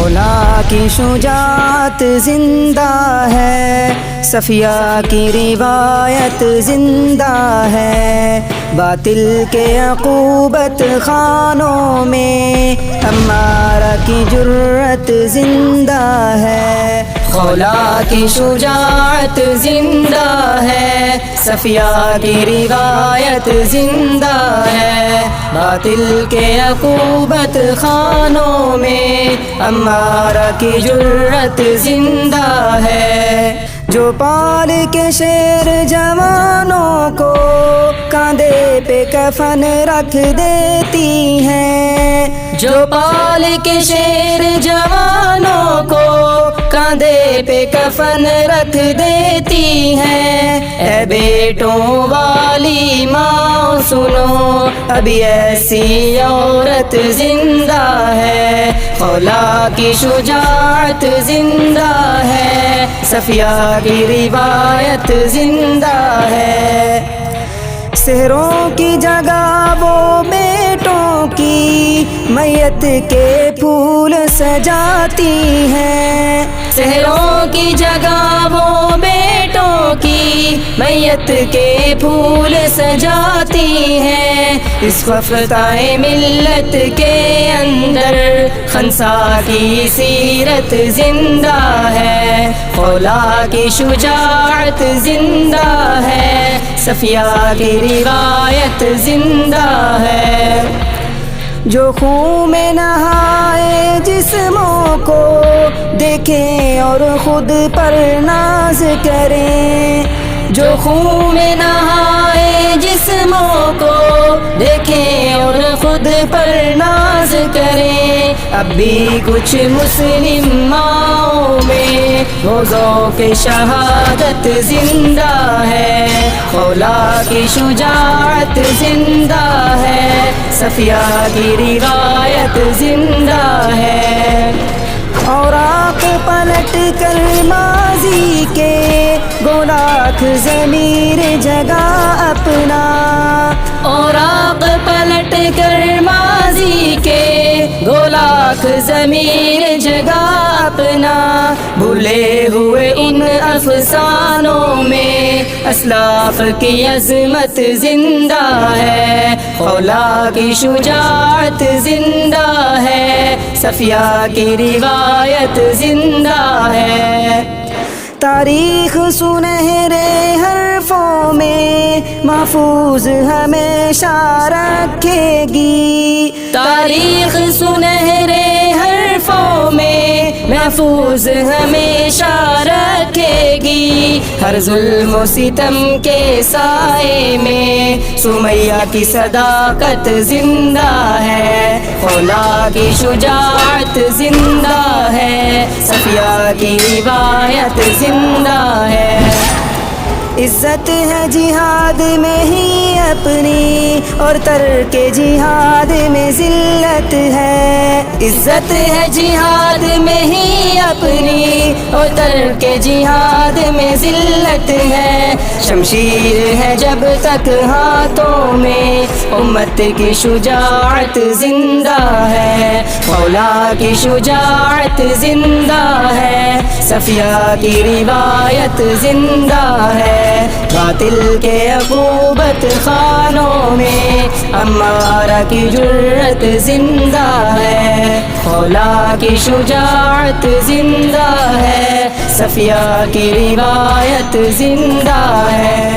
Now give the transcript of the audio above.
خولا کی شجاعت زندہ ہے، صفیہ کی روایت زندہ ہے، باطل کے عقوبت خانوں میں عمارہ کی جرأت زندہ ہے۔ خولا کی شجاعت زندہ ہے، صفیہ کی روایت زندہ ہے، باطل کے عقوبت خانوں میں عمارہ کی جرأت زندہ ہے۔ جو پال کے شیر جوانوں کو کاندھے پہ کفن رکھ دیتی ہیں، جو پال کے شیر جوانوں کو کاندھے پہ کفن رکھ دیتی ہیں۔ اے بیٹوں والی ماں سنو، ابھی ایسی عورت زندہ ہے۔ خولا کی شجاعت زندہ ہے، صفیہ کی روایت زندہ ہے۔ سحروں کی جگہ وہ بیٹوں کی میت کے پھول سجاتی ہیں، سحروں کی جگہ وہ بیٹوں کی میت کے پھول سجاتی ہیں۔ اس وفدائے ملت کے اندر خنسا کی سیرت زندہ ہے، خولا کی شجاعت زندہ ہے، صفیہ کی روایت زندہ ہے۔ جو خون میں نہائے جسموں کو دیکھیں اور خود پر ناز کریں، جو خون میں نہائے جسموں کو دیکھیں اور خود پر ناز کریں۔ اب بھی کچھ مسلم ماؤں میں وہ ذوق شہادت زندہ ہے، خولا کی شجاعت زندہ ہے، صفیہ کی روایت زندہ ہے۔ اور آنکھ پلٹ کر ماضی کے گولاکھ ضمیر جگہ اپنا، اور آنکھ پلٹ کر ماضی کے گولاکھ ضمیر جگہ اپنا، بھولے ہوئے ان افسانوں میں اسلاف کی عظمت زندہ ہے، خولا کی شجاعت زندہ ہے، صفیہ کی روایت زندہ ہے۔ تاریخ سنہرے حرفوں میں محفوظ ہمیشہ رکھے گی، تاریخ سنہرے حرفوں میں محفوظ ہمیشہ رکھے گی۔ ہر ظلم و ستم کے سائے میں سمیہ کی صداقت زندہ ہے، خولا کی شجاعت زندہ ہے، صفیہ کی روایت زندہ ہے۔ عزت ہے جہاد میں ہی اپنی اور ترک جہاد میں ذلت ہے، عزت ہے جہاد میں ہی اپنی اور ترک جہاد میں ذلت ہے۔ شمشیر ہے جب تک ہاتھوں میں امت کی شجاعت زندہ ہے، خولا کی شجاعت زندہ ہے، صفیہ کی روایت زندہ ہے، باطل کے عقوبت خانوں میں عمارہ کی جرأت زندہ ہے، خولا کی شجاعت زندہ ہے، صفیہ کی روایت زندہ ہے۔